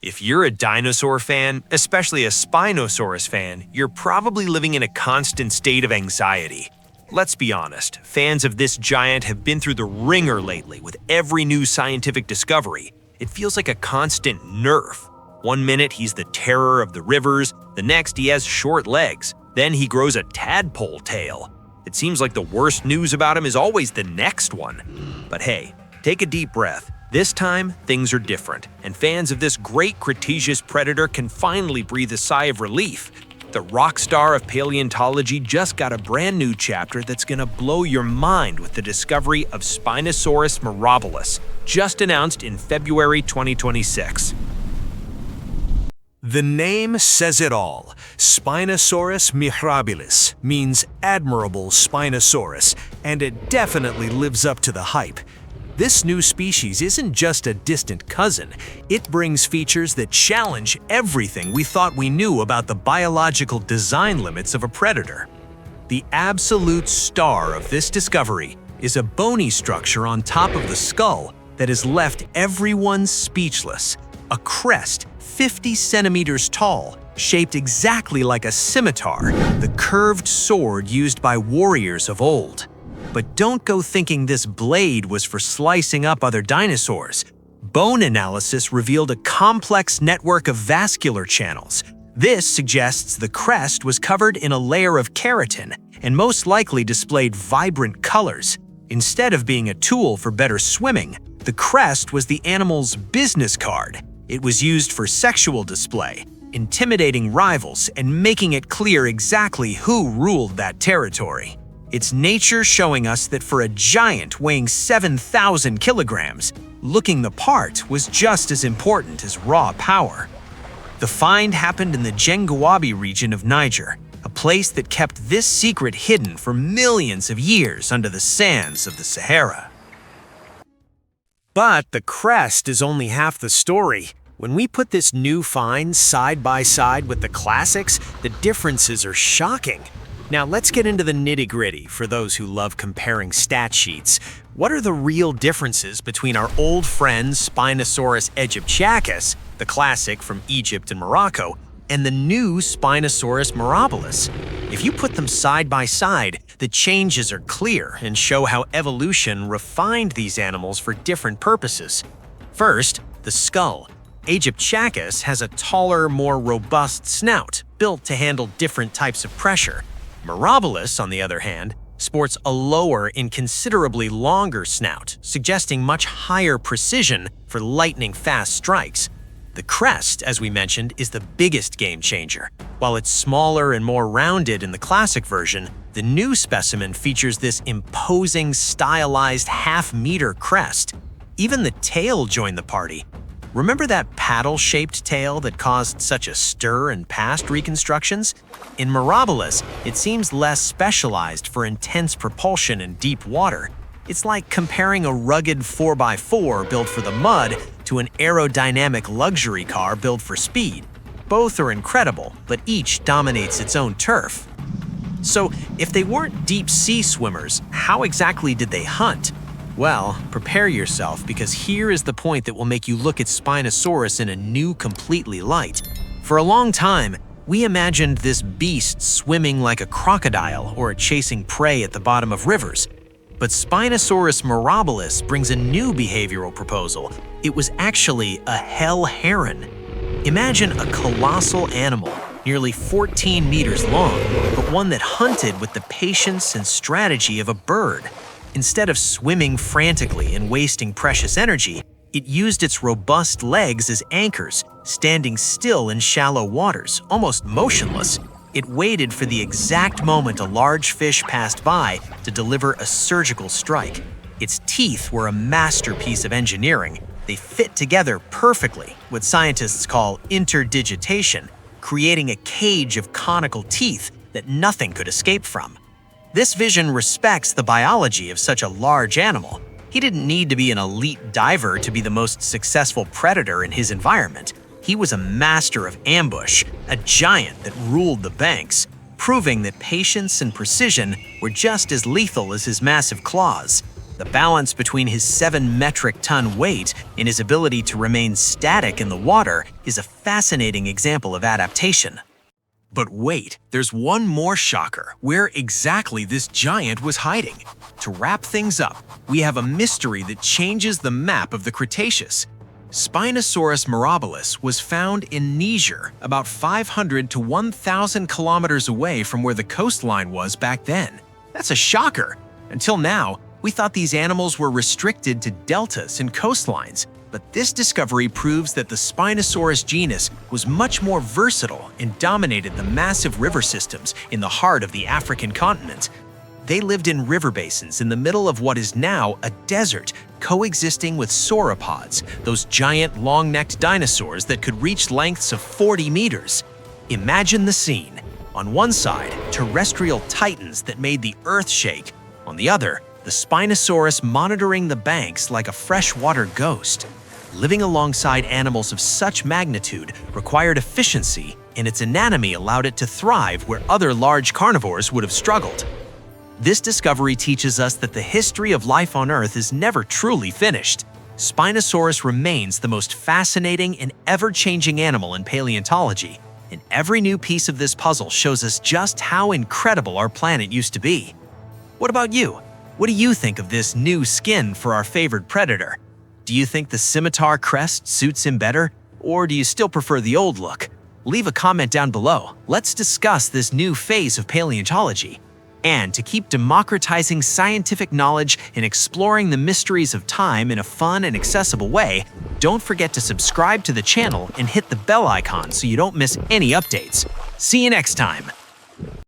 If you're a dinosaur fan, especially a Spinosaurus fan, you're probably living in a constant state of anxiety. Let's be honest, fans of this giant have been through the ringer lately with every new scientific discovery. It feels like a constant nerf. One minute he's the terror of the rivers, the next he has short legs, then he grows a tadpole tail. It seems like the worst news about him is always the next one. But hey, take a deep breath. This time, things are different, and fans of this great Cretaceous predator can finally breathe a sigh of relief. The rock star of paleontology just got a brand new chapter that's gonna blow your mind with the discovery of Spinosaurus mirabilis, just announced in February 2026. The name says it all. Spinosaurus mirabilis means admirable Spinosaurus, and it definitely lives up to the hype. This new species isn't just a distant cousin, it brings features that challenge everything we thought we knew about the biological design limits of a predator. The absolute star of this discovery is a bony structure on top of the skull that has left everyone speechless. A crest 50 centimeters tall, shaped exactly like a scimitar, the curved sword used by warriors of old. But don't go thinking this blade was for slicing up other dinosaurs. Bone analysis revealed a complex network of vascular channels. This suggests the crest was covered in a layer of keratin and most likely displayed vibrant colors. Instead of being a tool for better swimming, the crest was the animal's business card. It was used for sexual display, intimidating rivals and making it clear exactly who ruled that territory. It's nature showing us that for a giant weighing 7,000 kilograms, looking the part was just as important as raw power. The find happened in the Genguabi region of Niger, a place that kept this secret hidden for millions of years under the sands of the Sahara. But the crest is only half the story. When we put this new find side by side with the classics, the differences are shocking. Now let's get into the nitty-gritty for those who love comparing stat sheets. What are the real differences between our old friend Spinosaurus Aegyptiacus, the classic from Egypt and Morocco, and the new Spinosaurus mirabilis? If you put them side by side, the changes are clear and show how evolution refined these animals for different purposes. First, the skull. Aegyptiacus has a taller, more robust snout, built to handle different types of pressure. Mirabilis, on the other hand, sports a lower and considerably longer snout, suggesting much higher precision for lightning-fast strikes. The crest, as we mentioned, is the biggest game changer. While it's smaller and more rounded in the classic version, the new specimen features this imposing, stylized half-meter crest. Even the tail joined the party. Remember that paddle-shaped tail that caused such a stir in past reconstructions? In Mirabilis, it seems less specialized for intense propulsion in deep water. It's like comparing a rugged 4x4 built for the mud to an aerodynamic luxury car built for speed. Both are incredible, but each dominates its own turf. So, if they weren't deep-sea swimmers, how exactly did they hunt? Well, prepare yourself, because here is the point that will make you look at Spinosaurus in a new, completely light. For a long time, we imagined this beast swimming like a crocodile or chasing prey at the bottom of rivers. But Spinosaurus mirabilis brings a new behavioral proposal. It was actually a hell heron. Imagine a colossal animal, nearly 14 meters long, but one that hunted with the patience and strategy of a bird. Instead of swimming frantically and wasting precious energy, it used its robust legs as anchors, standing still in shallow waters, almost motionless. It waited for the exact moment a large fish passed by to deliver a surgical strike. Its teeth were a masterpiece of engineering. They fit together perfectly, what scientists call interdigitation, creating a cage of conical teeth that nothing could escape from. This vision respects the biology of such a large animal. He didn't need to be an elite diver to be the most successful predator in his environment. He was a master of ambush, a giant that ruled the banks, proving that patience and precision were just as lethal as his massive claws. The balance between his 7 metric ton weight and his ability to remain static in the water is a fascinating example of adaptation. But wait, there's one more shocker, where exactly this giant was hiding. To wrap things up, we have a mystery that changes the map of the Cretaceous. Spinosaurus mirabilis was found in Niger, about 500 to 1,000 kilometers away from where the coastline was back then. That's a shocker. Until now, we thought these animals were restricted to deltas and coastlines. But this discovery proves that the Spinosaurus genus was much more versatile and dominated the massive river systems in the heart of the African continent. They lived in river basins in the middle of what is now a desert, coexisting with sauropods, those giant long-necked dinosaurs that could reach lengths of 40 meters. Imagine the scene. On one side, terrestrial titans that made the earth shake. On the other, the Spinosaurus monitoring the banks like a freshwater ghost. Living alongside animals of such magnitude required efficiency, and its anatomy allowed it to thrive where other large carnivores would have struggled. This discovery teaches us that the history of life on Earth is never truly finished. Spinosaurus remains the most fascinating and ever-changing animal in paleontology, and every new piece of this puzzle shows us just how incredible our planet used to be. What about you? What do you think of this new skin for our favorite predator? Do you think the scimitar crest suits him better, or do you still prefer the old look? Leave a comment down below. Let's discuss this new phase of paleontology. And to keep democratizing scientific knowledge and exploring the mysteries of time in a fun and accessible way, don't forget to subscribe to the channel and hit the bell icon so you don't miss any updates. See you next time!